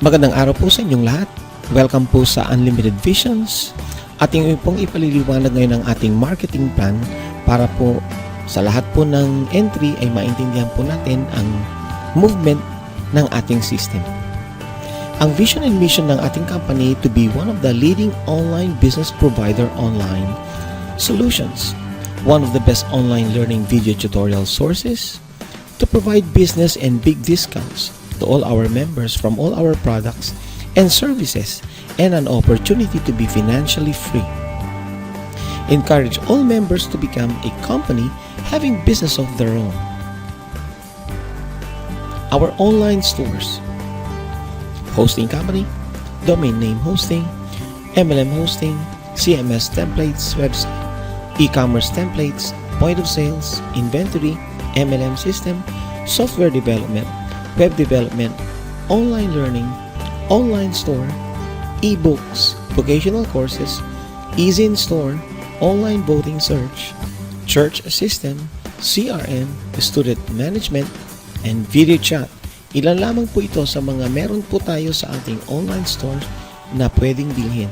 Magandang araw po sa inyong lahat. Welcome po sa Unlimited Visions. Ating pong ipaliliwanag ngayon ang ating marketing plan para po sa lahat po ng entry ay maintindihan po natin ang movement ng ating system. Ang vision and mission ng ating company to be one of the leading online business provider online solutions, one of the best online learning video tutorial sources, to provide business and big discounts to all our members from all our products and services, and an opportunity to be financially free. Encourage all members to become a company having business of their own. Our online stores: hosting company, domain name hosting, MLM hosting, CMS templates, website, e-commerce templates, point of sales, inventory, MLM system, software development, web development, online learning, online store, e-books, vocational courses, easy in store, online voting search, church system, CRM, student management, and video chat. Ilan lamang po ito sa mga meron po tayo sa ating online store na pwedeng bilhin.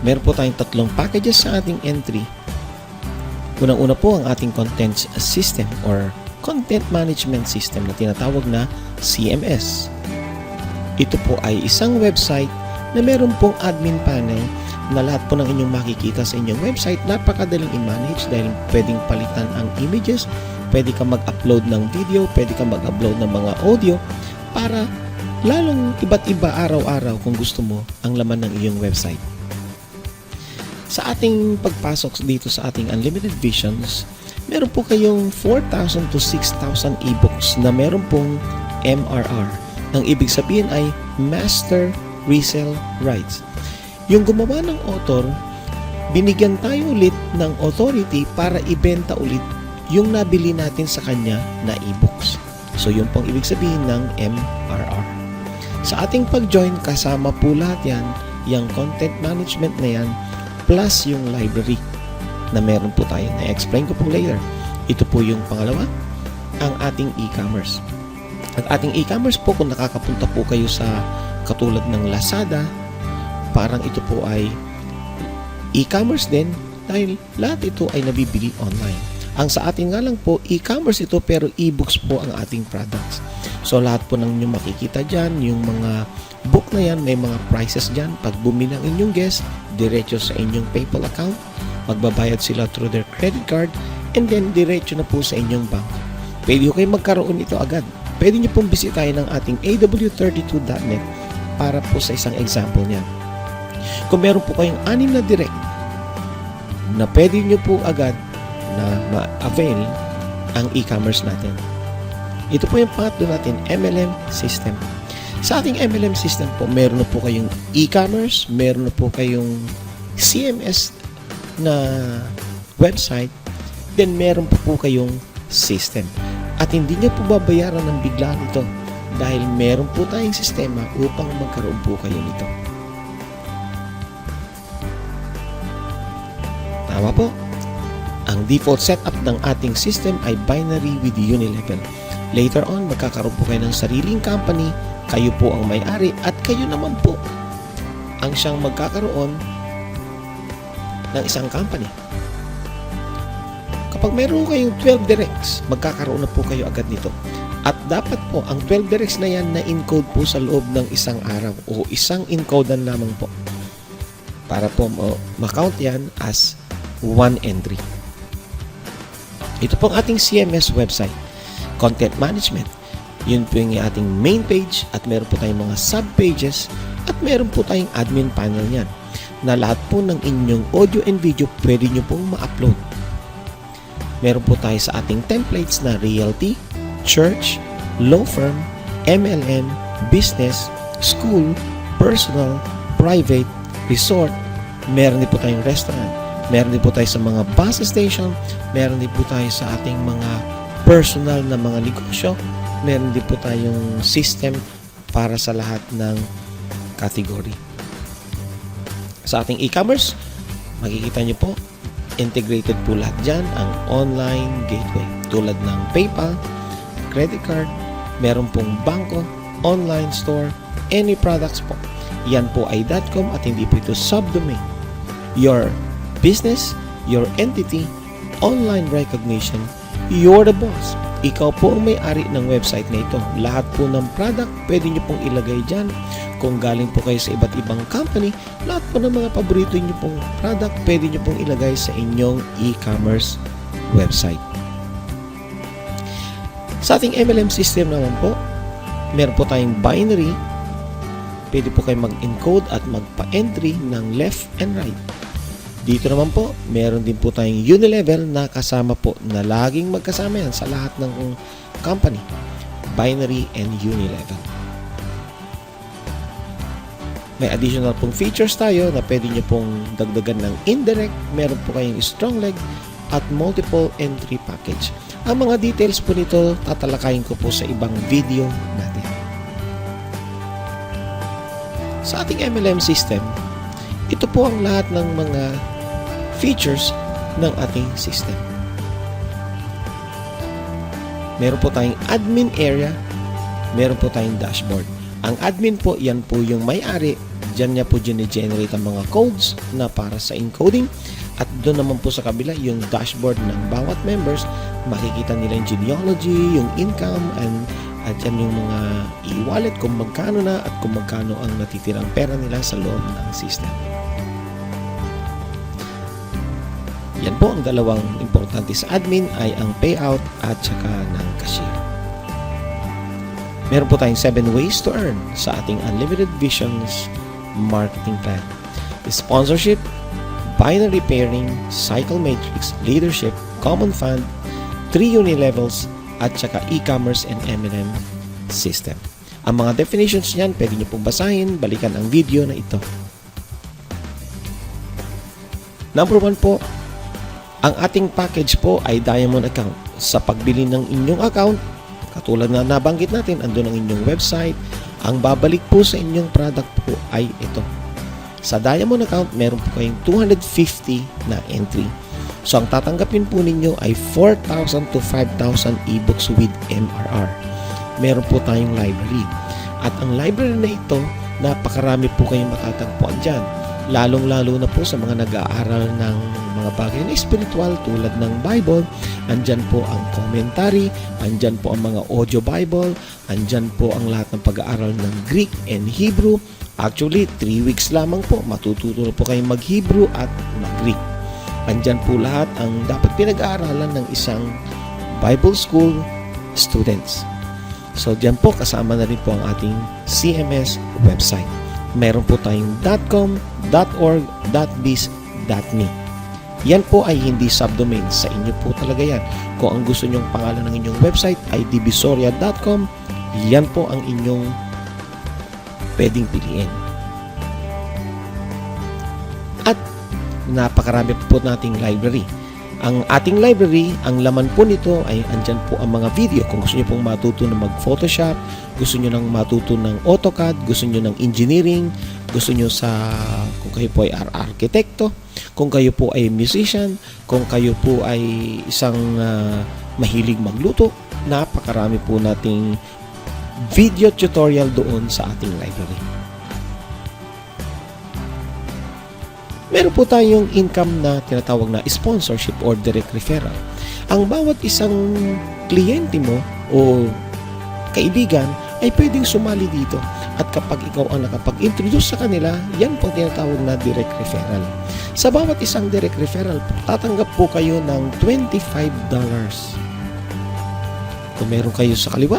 Meron po tayong tatlong packages sa ating entry. Unang-una po ang ating content system or content management system na tinatawag na CMS. Ito po ay isang website na meron pong admin panel na lahat po ng inyong makikita sa inyong website. Napakadaling i-manage dahil pwedeng palitan ang images, pwede kang mag-upload ng video, pwede kang mag-upload ng mga audio para lalong iba't iba araw-araw kung gusto mo ang laman ng iyong website. Sa ating pagpasok dito sa ating Unlimited Visions, meron po kayong 4,000 to 6,000 ebooks na meron pong MRR. Ang ibig sabihin ay Master Resale Rights. Yung gumawa ng author, binigyan tayo ulit ng authority para ibenta ulit yung nabili natin sa kanya na ebooks. So yun pong ibig sabihin ng MRR. Sa ating pag-join, kasama po lahat yan, yung content management na yan, plus yung library na meron po tayo. Na-explain ko po later. Ito po yung pangalawa, ang ating e-commerce. At ating e-commerce po, kung nakakapunta po kayo sa katulad ng Lazada, parang ito po ay e-commerce din dahil lahat ito ay nabibili online. Ang sa atin nga lang po, e-commerce ito pero e-books po ang ating products. So lahat po ng inyong makikita dyan, yung mga book na yan, may mga prices dyan. Pag bumili ng inyong guest, diretso sa inyong PayPal account, magbabayad sila through their credit card, and then diretso na po sa inyong bank. Pwede kayo magkaroon ito agad. Pwede nyo pong bisitahin ng ating aw32.net para po sa isang example niyan. Kung meron po kayong 6 na direct na pwede nyo po agad na ma-avail ang e-commerce natin. Ito po yung pangatlo natin, MLM system. Sa ating MLM system po, meron na po kayong e-commerce, meron na po kayong CMS na website, then meron po kayong system. At hindi nyo po babayaran ng bigla nito dahil meron po tayong sistema upang magkaroon po kayo nito. Tama po. Ang default setup ng ating system ay binary with unilevel. Later on, magkakaroon po kayo ng sariling company, kayo po ang may-ari at kayo naman po ang siyang magkakaroon ng isang company. Kapag meron kayong 12 directs, magkakaroon na po kayo agad nito. At dapat po, ang 12 directs na yan na-encode po sa loob ng isang araw o isang encodean lamang po para po ma-count yan as one entry. Ito po ang ating CMS website. Content management. Yun po yung ating main page at meron po tayong mga sub-pages at meron po tayong admin panel niyan na lahat po ng inyong audio and video pwede nyo pong ma-upload. Meron po tayo sa ating templates na realty, church, law firm, MLM, business, school, personal, private, resort. Meron din po tayong restaurant. Meron din po tayo sa mga bus station. Meron din po tayo sa ating mga personal na mga negosyo. Meron din po tayong system para sa lahat ng category. Sa ating e-commerce, makikita nyo po, integrated po lahat dyan ang online gateway. tulad ng PayPal, credit card, meron pong bangko, online store, any products po. Yan po ay .com at hindi po ito subdomain. Your business, your entity, online recognition, you're the boss. Ikaw po ang may-ari ng website na ito. Lahat po ng product, pwede nyo pong ilagay dyan. Kung galing po kayo sa iba't ibang company, lahat po ng mga paborito nyo pong product, pwede nyo pong ilagay sa inyong e-commerce website. Sa ating MLM system naman po, meron po tayong binary. Pwede po kayo mag-encode at magpa-entry ng left and right. Dito naman po, meron din po tayong unilevel na kasama po na laging magkasama yan sa lahat ng company. Binary and unilevel. May additional pong features tayo na pwede nyo pong dagdagan ng indirect. Meron po kayong strong leg at multiple entry package. Ang mga details po nito, tatalakayin ko po sa ibang video natin. Sa ating MLM system, ito po ang lahat ng mga features ng ating system. Meron po tayong admin area, meron po tayong dashboard. Ang admin po, yan po yung may-ari. Diyan niya po generate ang mga codes na para sa encoding. At doon naman po sa kabila, yung dashboard ng bawat members, makikita nila yung genealogy, yung income, at yan yung mga e-wallet kung magkano na at kung magkano ang natitirang pera nila sa loob ng system. Yan po ang dalawang importante sa admin ay ang payout at saka ng cashier. Meron po tayong 7 ways to earn sa ating Unlimited Visions marketing plan. Sponsorship, binary pairing, cycle matrix, leadership, common fund, 3 unilevels, at saka e-commerce and MLM system. Ang mga definitions niyan, pwede niyo pong basahin, balikan ang video na ito. Number 1 po, ang ating package po ay Diamond account. Sa pagbili ng inyong account, katulad na nabanggit natin, andun ang inyong website, ang babalik po sa inyong product po ay ito. Sa Diamond account, meron po kayong 250 na entry. So, ang tatanggapin po ninyo ay 4,000 to 5,000 ebooks with MRR. Meron po tayong library. At ang library na ito, napakarami po kayong matatagpuan dyan. Lalong-lalo na po sa mga nag-aaral ng mga bagay na spiritual tulad ng Bible. Andyan po ang commentary, andyan po ang mga audio Bible, andyan po ang lahat ng pag-aaral ng Greek and Hebrew. Actually, 3 weeks lamang po, matututo na po kayong mag-Hebrew at mag-Greek. Andyan po lahat ang dapat pinag-aaralan ng isang Bible School students. So, dyan po kasama na rin po ang ating CMS website. Meron po tayong .com, .org, .biz, .me. Yan po ay hindi subdomain. Sa inyo po talaga yan. Kung ang gusto nyong pangalan ng inyong website ay divisoria.com, yan po ang inyong pwedeng piliin. At napakarami po nating library. Ang ating library, ang laman po nito ay andyan po ang mga video. Kung gusto nyo pong matuto ng mag-Photoshop, gusto nyo nang matuto ng AutoCAD, gusto nyo ng engineering, gusto nyo kung kayo po ay arkitekto, kung kayo po ay musician, kung kayo po ay isang mahilig magluto, napakarami po nating video tutorial doon sa ating library. Meron po tayong income na tinatawag na sponsorship or direct referral. Ang bawat isang kliyente mo o kaibigan ay pwedeng sumali dito. At kapag ikaw ang nakapag-introduce sa kanila, yan po tinatawag na direct referral. Sa bawat isang direct referral, tatanggap po kayo ng $25. Kung meron kayo sa kaliwa,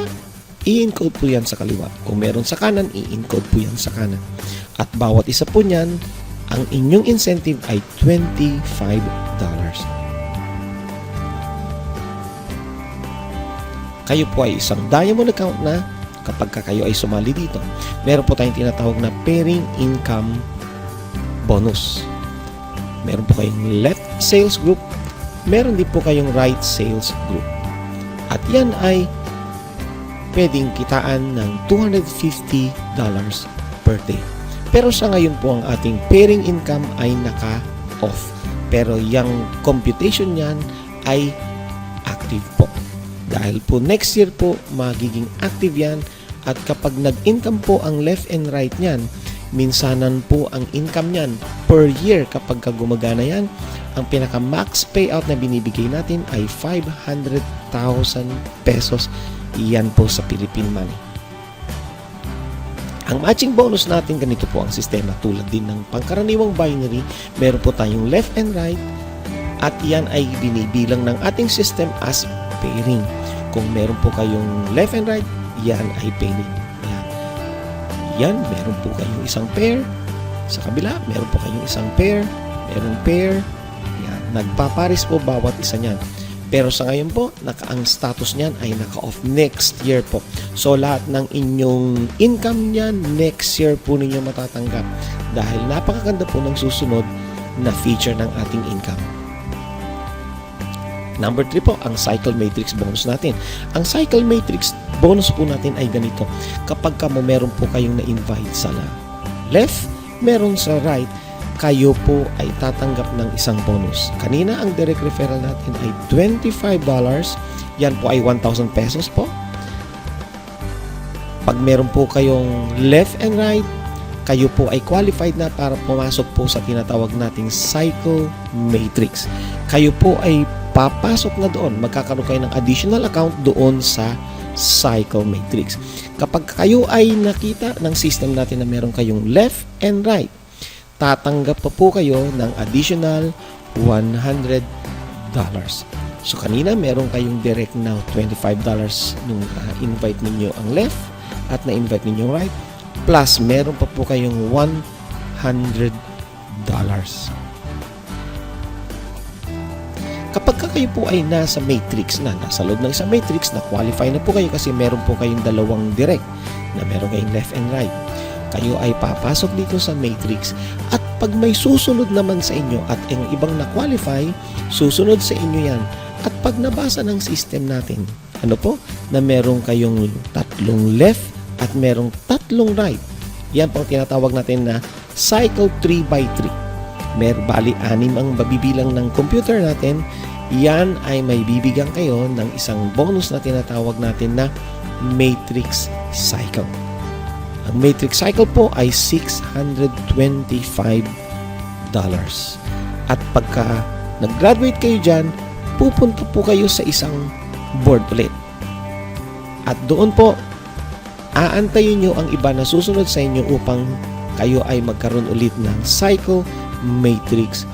i-encode po yan sa kaliwa. Kung meron sa kanan, i-encode po yan sa kanan. At bawat isa po niyan, ang inyong incentive ay $25. Kayo po ay isang Diamond account na kapag kayo ay sumali dito. Meron po tayong tinatawag na pairing income bonus. Meron po kayong left sales group. Meron din po kayong right sales group. At yan ay pwedeng kitaan ng $250 per day. Pero sa ngayon po ang ating pairing income ay naka-off. Pero yung computation niyan ay active po. Dahil po next year po magiging active yan, at kapag nag-income po ang left and right niyan, minsanan po ang income niyan per year kapag gumagana yan, ang pinaka-max payout na binibigay natin ay 500,000 pesos. Yan po sa Philippine money. Ang matching bonus natin, ganito po ang sistema. Tulad din ng pangkaraniwang binary, meron po tayong left and right, at yan ay binibilang ng ating system as pairing. Kung meron po kayong left and right, yan ay pairing. Yan, meron po kayong isang pair. Sa kabila, meron po kayong isang pair. Merong pair. Yan, nagpaparis po bawat isa niyan. Pero sa ngayon po, ang status niyan ay naka-off next year po. So, lahat ng inyong income niyan, next year po ninyo matatanggap. Dahil napakaganda po ng susunod na feature ng ating income. Number 3 po, ang cycle matrix bonus natin. Ang cycle matrix bonus po natin ay ganito. Kapag meron po kayong na-invite sa left, meron sa right, kayo po ay tatanggap ng isang bonus. Kanina, ang direct referral natin ay $25. Yan po ay 1,000 pesos po. Pag meron po kayong left and right, kayo po ay qualified na para pumasok po sa tinatawag nating cycle matrix. Kayo po ay papasok na doon. Magkakaroon kayo ng additional account doon sa cycle matrix. Kapag kayo ay nakita ng system natin na meron kayong left and right, tatanggap pa po kayo ng additional $100. So kanina meron kayong direct now $25 nung invite ninyo ang left at na-invite ninyo right, plus meron pa po kayong $100. Kapag kayo po ay nasa matrix na, nasa loob ng isang matrix, na qualify na po kayo kasi meron po kayong dalawang direct na meron kayong left and right, kayo ay papasok dito sa matrix, at pag may susunod naman sa inyo at ang ibang na-qualify, susunod sa inyo yan. At pag nabasa ng system natin, ano po, na meron kayong tatlong left at merong tatlong right, yan po ang tinatawag natin na cycle 3x3. Bali, 6 ang mabibilang ng computer natin. Yan ay may bibigyan kayo ng isang bonus na tinatawag natin na matrix cycle. Ang matrix cycle po ay $625. At pagka nag-graduate kayo dyan, pupunta po kayo sa isang board ulit. At doon po, aantayin nyo ang iba na susunod sa inyo upang kayo ay magkaroon ulit ng cycle matrix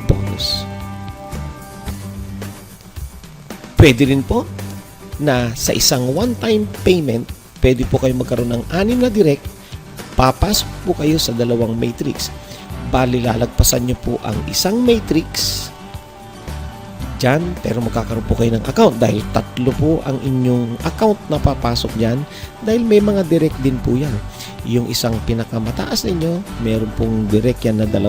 bonus. Pwede rin po na sa isang one-time payment, pwede po kayo magkaroon ng 6 na direct, papasok po kayo sa dalawang matrix. Bali, lalagpasan nyo po ang isang matrix dyan, pero magkakaroon po kayo ng account dahil 3 po ang inyong account na papasok dyan, dahil may mga direct din po yan. Yung isang pinakamataas ninyo, meron pong direct yan na 2,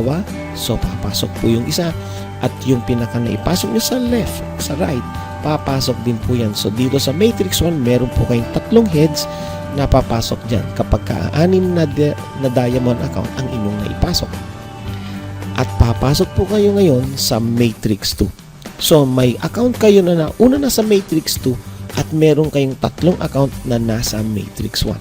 so papasok po yung isa, at yung pinaka naipasok nyo sa left, sa right, papasok din po yan. So dito sa matrix 1, meron po kayong 3 heads na papasok dyan kapag ka-6 na diamond account ang inyong naipasok. At papasok po kayo ngayon sa matrix 2. So may account kayo na nauna na sa matrix 2 at meron kayong 3 account na nasa matrix 1.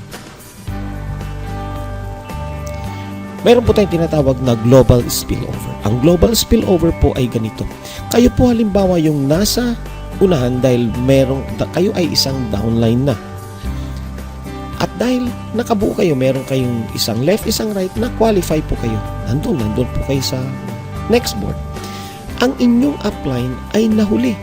Meron po tayong tinatawag na global spillover. Ang global spillover po ay ganito. Kayo po halimbawa yung nasa unahan dahil kayo ay isang downline na. At dahil nakabuo kayo, meron kayong isang left, isang right, na qualify po kayo. Nandun po kayo sa next board. Ang inyong upline ay nahuli.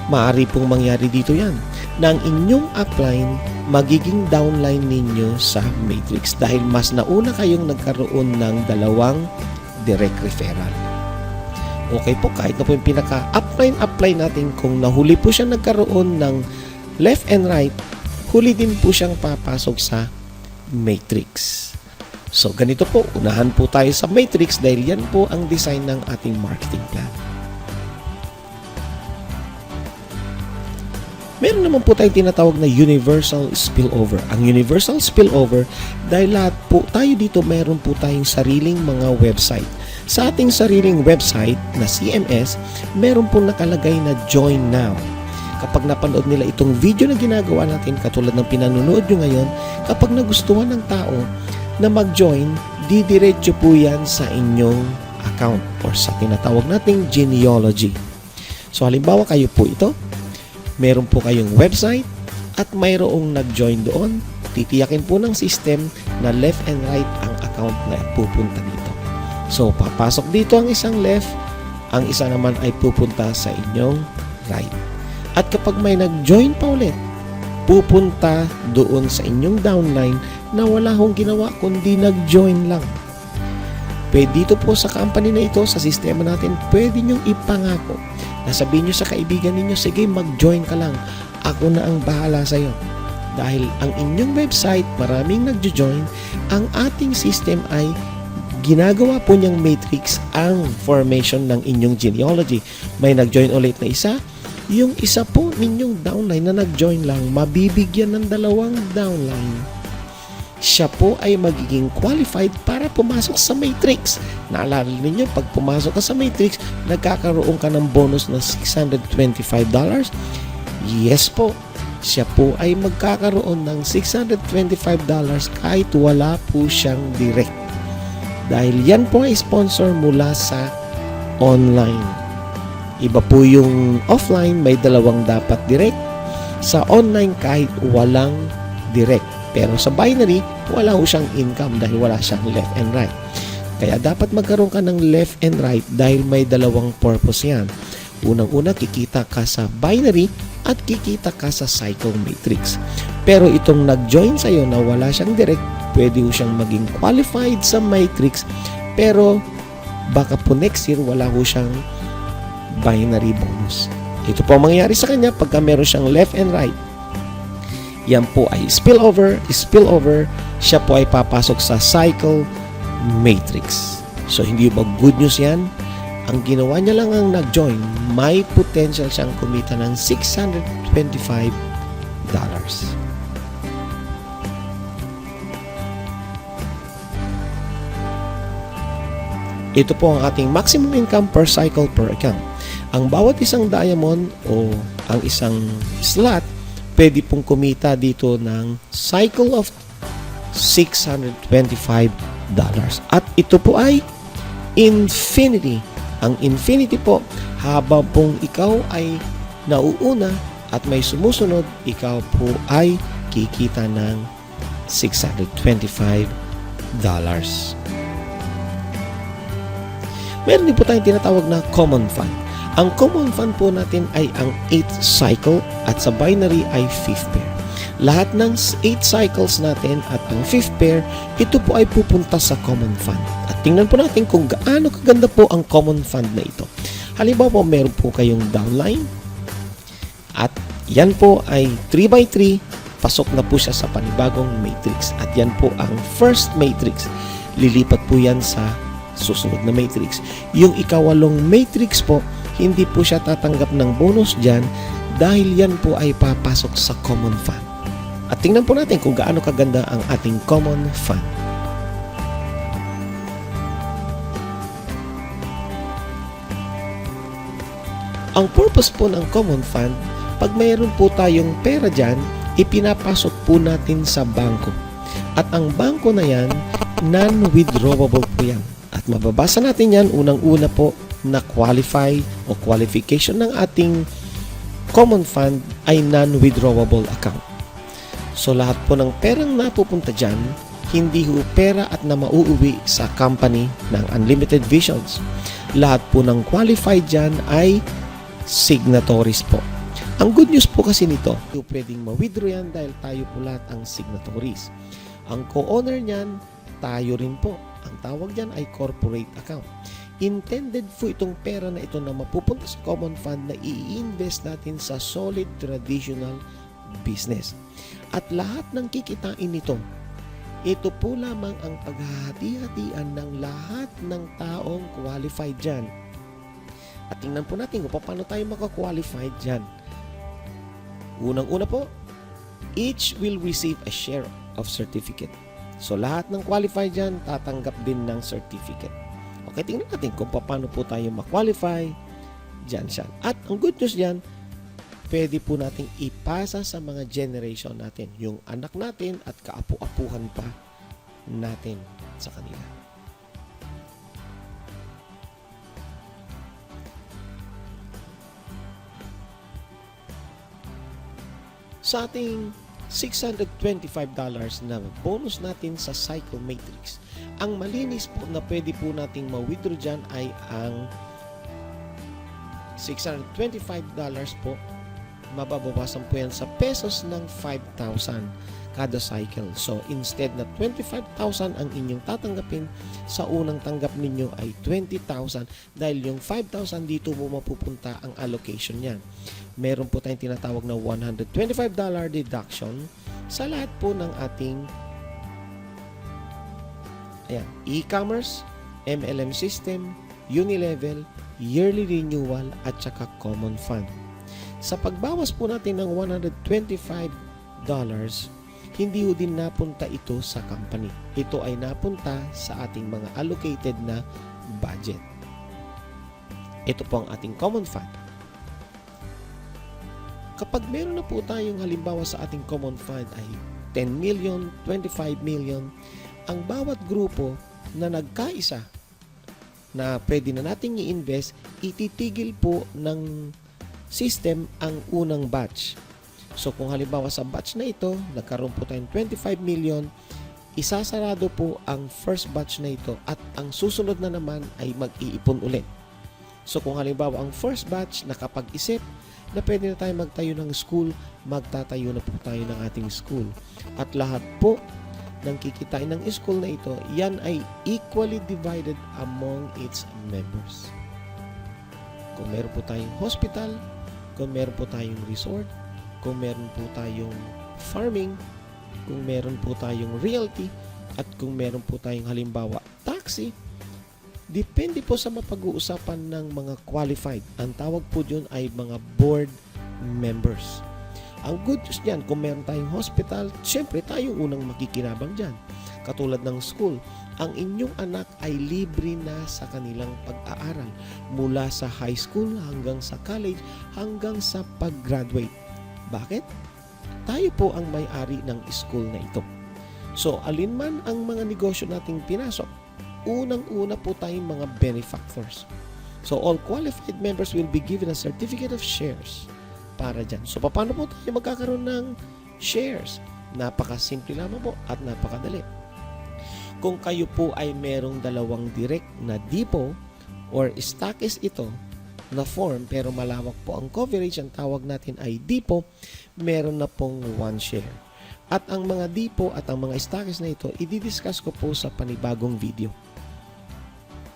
Maaari pong mangyari dito yan, na ang inyong upline magiging downline ninyo sa matrix dahil mas nauna kayong nagkaroon ng 2 direct referral. Okay po, kahit na po yung pinaka-upline natin, kung nahuli po siya nagkaroon ng left and right, huli din po siyang papasok sa matrix. So, ganito po, unahan po tayo sa matrix dahil yan po ang design ng ating marketing plan. Meron naman po tayong tinatawag na universal spillover. Ang universal spillover, dahil lahat po tayo dito, meron po tayong sariling mga website. Sa ating sariling website na CMS, meron po nakalagay na Join Now. kapag napanood nila itong video na ginagawa natin, katulad ng pinanonood nyo ngayon, kapag nagustuhan ng tao na mag-join, didiretso po yan sa inyong account or sa tinatawag nating genealogy. So halimbawa kayo po ito, meron po kayong website at mayroong nag-join doon, titiyakin po ng system na left and right ang account na pupunta dito. So papasok dito ang isang left, ang isa naman ay pupunta sa inyong right. At kapag may nag-join pa ulit, pupunta doon sa inyong downline na wala hong ginawa kundi nag-join lang. Pwede dito po sa company na ito, sa sistema natin, pwede nyong ipangako. Nasabihin nyo sa kaibigan ninyo, sige mag-join ka lang. Ako na ang bahala sa'yo. Dahil ang inyong website, maraming nag-join, ang ating system ay ginagawa po niyang matrix ang formation ng inyong genealogy. May nag-join ulit na isa, yung isa po ninyong downline na nag-join lang, mabibigyan ng dalawang downline. Siya po ay magiging qualified para pumasok sa matrix. Naalala ninyo, pag pumasok ka sa matrix, nagkakaroon ka ng bonus na $625. Yes po, siya po ay magkakaroon ng $625 kahit wala po siyang direct. Dahil yan po ay sponsor mula sa online. Iba po yung offline, may dalawang dapat direct. Sa online, kahit walang direct. Pero sa binary, wala po siyang income dahil wala siyang left and right. Kaya dapat magkaroon ka ng left and right dahil may dalawang purpose yan. Unang-una, kikita ka sa binary at kikita ka sa cycle matrix. Pero itong nag-join sa'yo na wala siyang direct, pwede ho siyang maging qualified sa matrix, pero baka po next year wala ho siyang binary bonus. Ito po ang mangyayari sa kanya pagka meron siyang left and right. Yan po ay spillover, siya po ay papasok sa cycle matrix. So hindi ba good news yan? Ang ginawa niya lang ang nag-join, may potential siyang kumita ng $625. Ito po ang ating maximum income per cycle per account. Ang bawat isang diamond o ang isang slot, pwede pong kumita dito ng cycle of $625. At ito po ay infinity. Ang infinity po, habang pong ikaw ay nauuna at may sumusunod, ikaw po ay kikita ng $625. Meron din po tayong tinatawag na common fund. Ang common fund po natin ay ang 8th cycle at sa binary ay 5th pair. Lahat ng 8 cycles natin at ang 5th pair, ito po ay pupunta sa common fund. At tingnan po natin kung gaano kaganda po ang common fund na ito. Halimbawa po, meron po kayong downline at yan po ay 3x3, pasok na po siya sa panibagong matrix. At yan po ang first matrix. Lilipat po yan sa susunod na matrix. Yung ikawalong matrix po, hindi po siya tatanggap ng bonus dyan dahil yan po ay papasok sa common fund. At tingnan po natin kung gaano kaganda ang ating common fund. Ang purpose po ng common fund, pag mayroon po tayong pera dyan, ipinapasok po natin sa bangko. At ang bangko na yan, non-withdrawable po yan. At mababasa natin yan, unang-una po na qualify o qualification ng ating common fund ay non-withdrawable account. So lahat po ng perang napupunta dyan, hindi ho pera at na mauuwi sa company ng Unlimited Visions. Lahat po ng qualified dyan ay signatories po. Ang good news po kasi nito, pwedeng ma-withdraw yan dahil tayo po lahat ang signatories. Ang co-owner niyan, tayo rin po. Ang tawag dyan ay corporate account. Intended po itong pera na ito na mapupunta sa common fund na i-invest natin sa solid traditional business. At lahat ng kikitain nito, ito po lamang ang paghahati-hatian ng lahat ng taong qualified dyan. At tingnan po natin kung paano tayo makakwalified dyan. Unang-una po, each will receive a share of certificate. So, lahat ng qualified dyan, tatanggap din ng certificate. Okay, tingnan natin kung paano po tayo ma-qualify dyan siya. At ang good news dyan, pwede po nating ipasa sa mga generation natin, yung anak natin at kaapu-apuhan pa natin sa kanila. Sa ating $625 na bonus natin sa Cycle Matrix, ang malinis po na pwede po nating ma-withdraw dyan ay ang $625 po. Mababawasan po yan sa pesos ng 5,000 kada cycle. So, instead na 25,000 ang inyong tatanggapin, sa unang tanggap ninyo ay 20,000 dahil yung 5,000 dito mo mapupunta ang allocation niyan. Meron po tayong tinatawag na $125 deduction sa lahat po ng ating e-commerce, MLM system, Unilevel, yearly renewal at saka common fund. Sa pagbawas po natin ng $125, hindi ho din napunta ito sa company. Ito ay napunta sa ating mga allocated na budget. Ito po ang ating common fund. Kapag meron na po tayong halimbawa sa ating common fund ay 10 million, 25 million, ang bawat grupo na nagkaisa na pwede na nating i-invest, ititigil po ng system ang unang batch. So kung halimbawa sa batch na ito, nagkaroon po tayong 25 million, isasarado po ang first batch na ito at ang susunod na naman ay mag-iipon ulit. So kung halimbawa ang first batch nakapag-isip na pwede na tayo magtayo ng school, magtatayo na po tayo ng ating school. At lahat po ng kikitain ng school na ito, yan ay equally divided among its members. Kung meron po tayong hospital, kung meron po tayong resort, kung meron po tayong farming, kung meron po tayong realty, at kung meron po tayong halimbawa taxi, depende po sa mapag-uusapan ng mga qualified. Ang tawag po dyan ay mga board members. Ang good news dyan, kung meron tayong hospital, syempre tayo unang makikinabang dyan. Katulad ng school, ang inyong anak ay libre na sa kanilang pag-aaral. Mula sa high school hanggang sa college, hanggang sa pag-graduate. Bakit? Tayo po ang may-ari ng school na ito. So, alinman ang mga negosyo nating pinasok, unang-una po tayong mga benefactors. So, all qualified members will be given a certificate of shares para dyan. So, paano po tayo magkakaroon ng shares? Napakasimple lamang po at napakadali. Kung kayo po ay merong dalawang direct na depot or stockist ito na form pero malawak po ang coverage, ang tawag natin ay depot, meron na pong 1 share. At ang mga depot at ang mga stockist na ito, i-discuss ko po sa panibagong video.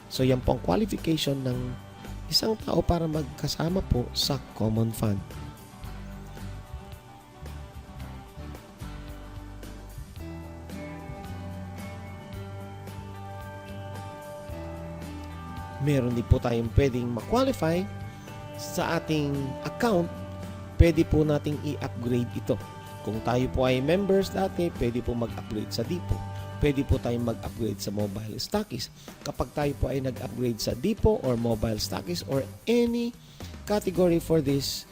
So, yan po ang qualification ng isang tao para magkasama po sa common fund. Meron din po tayong pwedeng ma-qualify sa ating account, pwede po nating i-upgrade ito. Kung tayo po ay members dati, pwede po mag-upgrade sa depot. Pwede po tayong mag-upgrade sa mobile stockist. Kapag tayo po ay nag-upgrade sa depot or mobile stockist or any category for this,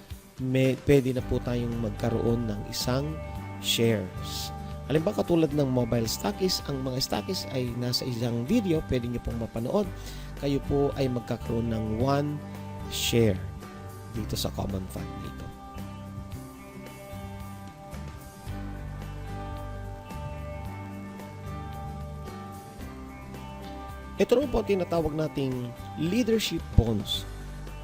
pwede na po tayong magkaroon ng isang shares. Halimbawa katulad ng mobile stockist, ang mga stockist ay nasa isang video, pwede nyo pong mapanood. Kayo po ay magkakaroon ng 1 share dito sa common fund dito. Ito naman po tinatawag nating leadership bonus.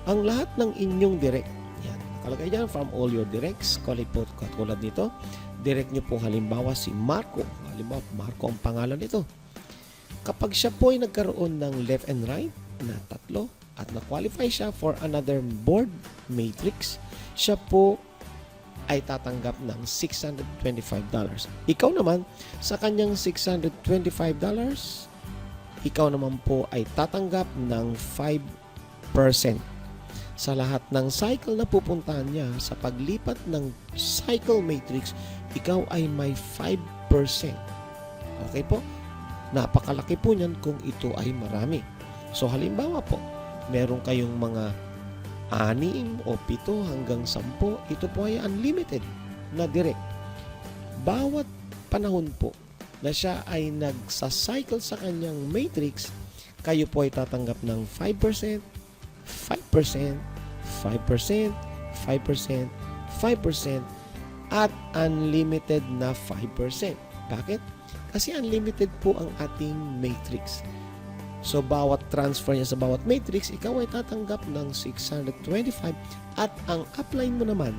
Ang lahat ng inyong direct, yan, nakalagay dyan from all your directs, katulad nito, direct nyo po halimbawa si Marco. Halimbawa, Marco ang pangalan nito. Kapag siya po ay nagkaroon ng left and right na 3 at na-qualify siya for another board matrix, siya po ay tatanggap ng $625. Ikaw naman, sa kanyang $625, ikaw naman po ay tatanggap ng 5%. Sa lahat ng cycle na pupuntahan niya, sa paglipat ng cycle matrix, ikaw ay may 5%. Okay po? Napakalaki po niyan kung ito ay marami. So halimbawa po, meron kayong mga 6 o 7 hanggang 10, ito po ay unlimited na direct. Bawat panahon po na siya ay nagsa-cycle sa kanyang matrix, kayo po ay tatanggap ng 5%, 5%, 5%, 5%, 5%, at unlimited na 5%. Bakit? Kasi unlimited po ang ating matrix. So, bawat transfer niya sa bawat matrix, ikaw ay tatanggap ng 625 at ang upline mo naman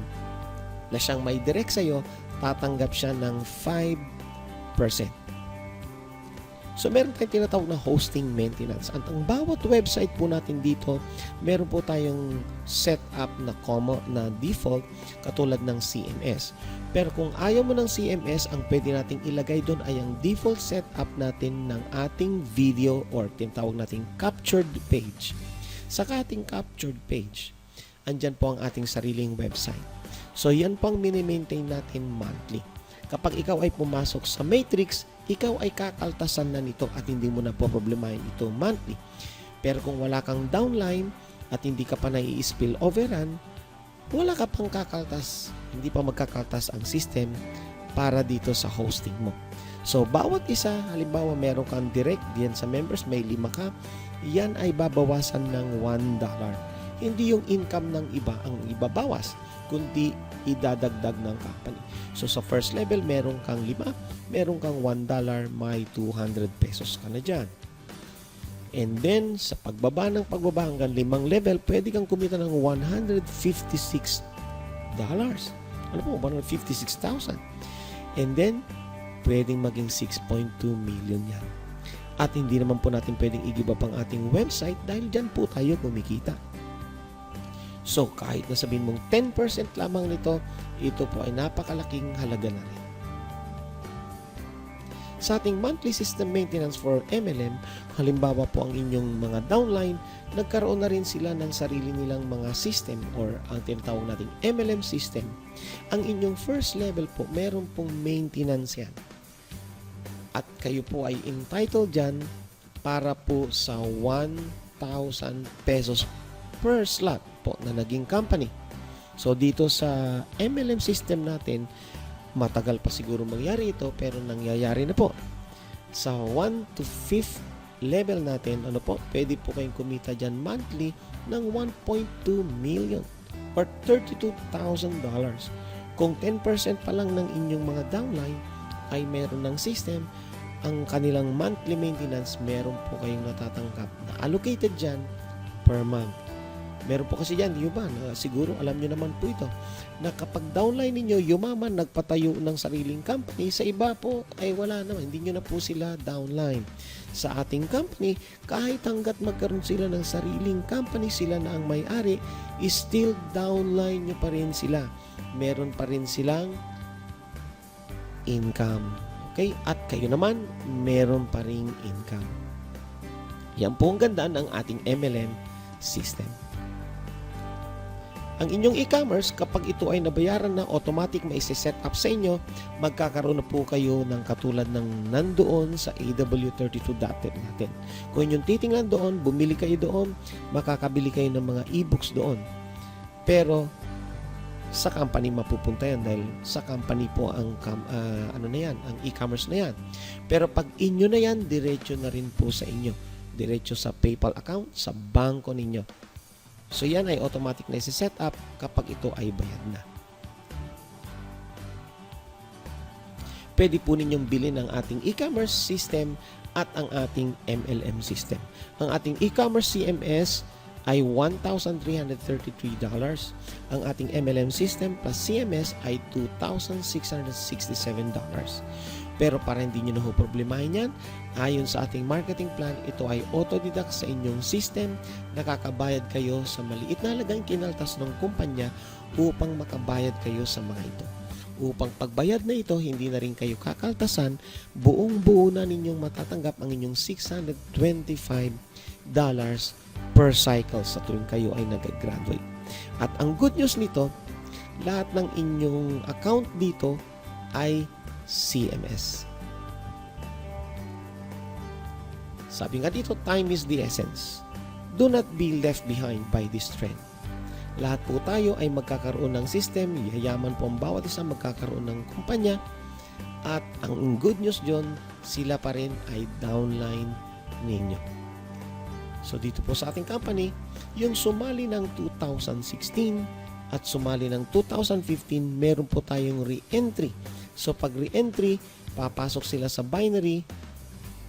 na siyang may direct sa'yo, tatanggap siya ng 5%. So, meron tayong tinatawag na hosting maintenance. At ang bawat website po natin dito, meron po tayong setup na na default katulad ng CMS. Pero kung ayaw mo ng CMS, ang pwede nating ilagay doon ay ang default setup natin ng ating video or tinatawag nating captured page. Sa ating captured page, andyan po ang ating sariling website. So, yan pang mini-maintain natin monthly. Kapag ikaw ay pumasok sa matrix, ikaw ay kakaltasan na nito at hindi mo na po problemahin ito monthly. Pero kung wala kang downline at hindi ka pa nai-spill overrun, wala ka pang kakaltas, hindi pa magkakaltas ang system para dito sa hosting mo. So, bawat isa, halimbawa meron kang direct diyan sa members, may 5 ka, yan ay babawasan ng $1. Hindi yung income ng iba ang ibabawas, kundi idadagdag ng company. So, sa first level, meron kang 5, meron kang $1, may 200 pesos ka na dyan. And then, sa pagbaba hanggang 5 level, pwede kang kumita ng $156. Ano po? 156,000. And then, pwedeng maging 6.2 million yan. At hindi naman po natin pwedeng i-give up ang ating website dahil dyan po tayo kumikita. So, kahit na sabihin mong 10% lamang nito, ito po ay napakalaking halaga na rin. Sa ating monthly system maintenance for MLM, halimbawa po ang inyong mga downline, nagkaroon na rin sila ng sarili nilang mga system or ang tinatawag nating MLM system. Ang inyong first level po, meron pong maintenance yan. At kayo po ay entitled dyan para po sa 1,000 pesos per slot po na naging company. So dito sa MLM system natin, matagal pa siguro mangyari ito pero nangyayari na po. Sa 1 to 5th level natin, pwede po kayong kumita dyan monthly ng 1.2 million or $32,000. Kung 10% pa lang ng inyong mga downline ay meron ng system, ang kanilang monthly maintenance, meron po kayong natatanggap na allocated dyan per month. Meron po kasi dyan, di ba? Siguro alam nyo naman po ito, na kapag downline ninyo, yumaman, nagpatayo ng sariling company, sa iba po ay wala naman, hindi nyo na po sila downline. Sa ating company, kahit hanggat magkaroon sila ng sariling company, sila na ang may-ari, still downline nyo pa rin sila. Meron pa rin silang income. Okay? At kayo naman, meron pa ring income. Yan po ang ganda ng ating MLM system. Ang inyong e-commerce, kapag ito ay nabayaran na, automatic may set up sa inyo, magkakaroon na po kayo ng katulad ng nandoon sa AW32.net natin. Kung inyong titingnan doon, bumili kayo doon, makakabili kayo ng mga e-books doon. Pero, sa company mapupunta yan dahil sa company po ang ang e-commerce na yan. Pero pag inyo na yan, diretso na rin po sa inyo. Diretso sa PayPal account, sa bangko ninyo. So, yan ay automatic na isi-set up kapag ito ay bayad na. Pwede po ninyong bilhin ang ating e-commerce system at ang ating MLM system. Ang ating e-commerce CMS ay $1,333. Ang ating MLM system plus CMS ay $2,667. Pero para hindi nyo na problemahin yan, ayon sa ating marketing plan, ito ay autodidact sa inyong system. Nakakabayad kayo sa maliit na halagang kinaltas ng kumpanya upang makabayad kayo sa mga ito. Upang pagbayad na ito, hindi na rin kayo kakaltasan, buong-buo na ninyong matatanggap ang inyong $625 per cycle sa tuwing kayo ay nag-graduate. At ang good news nito, lahat ng inyong account dito ay CMS. Sabi nga dito, time is the essence. Do not be left behind by this trend. Lahat po tayo ay magkakaroon ng system, yayaman po ang bawat isa, magkakaroon ng kumpanya, at ang good news dyan, sila pa rin ay downline ninyo. So dito po sa ating company, yung sumali ng 2016 at sumali ng 2015, meron po tayong re-entry. So pag re-entry, papasok sila sa binary,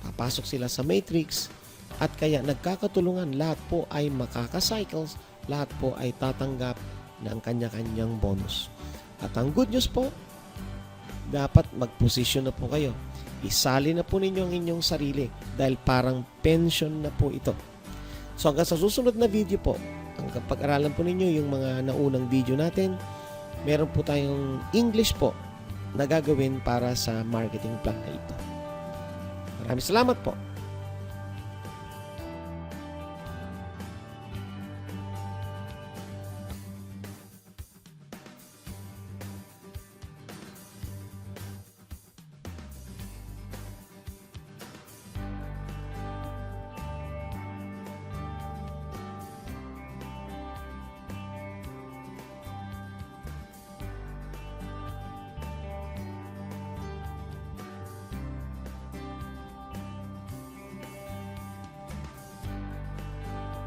papasok sila sa matrix, at kaya nagkakatulungan, lahat po ay makaka-cycles, lahat po ay tatanggap ng kanya-kanyang bonus. At ang good news po, dapat mag-position na po kayo. Isali na po ninyo ang inyong sarili dahil parang pension na po ito. So hanggang sa susunod na video po, ang pag-aralan po ninyo yung mga naunang video natin, meron po tayong English po na gagawin para sa marketing plan na ito. Maraming salamat po.